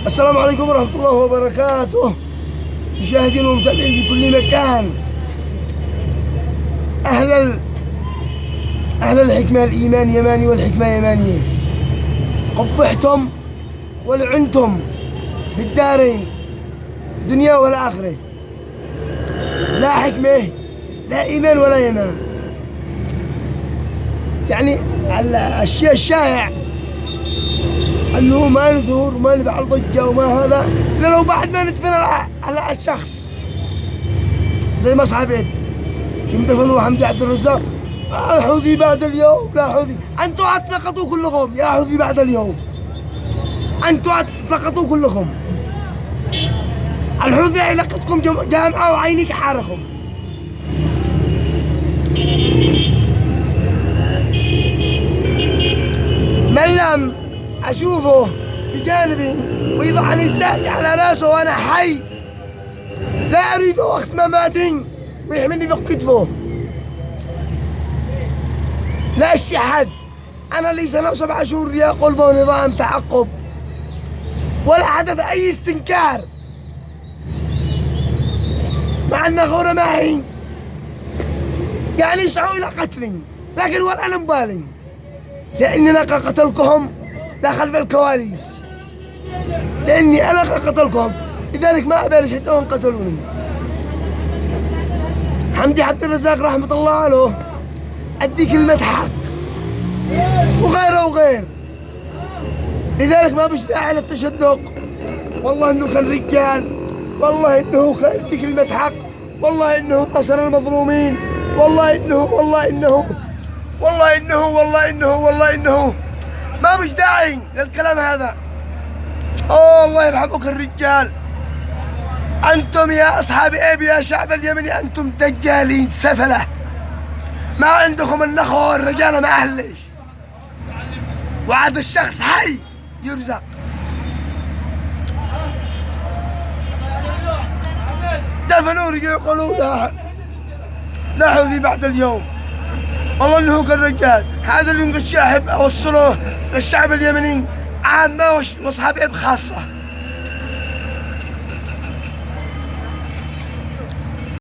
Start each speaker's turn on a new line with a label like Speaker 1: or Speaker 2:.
Speaker 1: السلام عليكم ورحمة الله وبركاته، مشاهدين ومتابعين في كل مكان. أهل الحكمة، الإيمان يماني والحكمة يمانية. قبحتم ولعنتم بالدارين، دنيا والآخرة. لا حكمة، لا إيمان ولا يمان. يعني الشيء الشائع انه ما نثور وما نفعل ضجه وما هذا الا لو بعد ما ندفن على الشخص، زي ما صاحبين يندفنوا حمدي عبد الرزاق. حوثي بعد اليوم، لا حوثي، انتوا اتلقطوا كلكم يا حوثي بعد اليوم، انتوا اتلقطوا كلكم. الحوثي يلقطكم جامعه وعينك حاركم. من لم أشوفه بجانبي ويضعني التاج على راسه وأنا حي، لا أريد وقت مماتي ويحملني فوق كتفه. لا أشي حد، أنا لي سنة و7 شهور لي قلب ونظام تعقب، ولا حدث أي استنكار مع النغورة معي. يعني يسعوا إلى قتلي، لكن ولا أنا مبالي، لأننا قتلكم لا خلف الكواليس، لأني أنا قتلكم، لذلك ما أبالي حتى وهم قتلوني. حمدي عبد الرزاق رحمة الله عليه أدي كلمة حق وغيره وغير، لذلك ما بش داعي للتشدق. والله إنه كان رجال، والله إنه كان أدي كلمة حق، والله إنه نصر المظلومين، والله إنه والله إنه والله إنه والله إنه والله إنه ما مش داعي للكلام هذا. الله يرحمك الرجال. أنتم يا أصحاب أبي يا شعب اليمني، أنتم دجالين سفلة، ما عندكم النخوة والرجالة ما أهلش، وعاد الشخص حي يرزق. دفنوا رجعوا يقولوا لا حوثي بعد اليوم. والله انه كان رجال. هذا اللي الشاحب اوصله للشعب اليمني عامة واصحاب اب خاصة.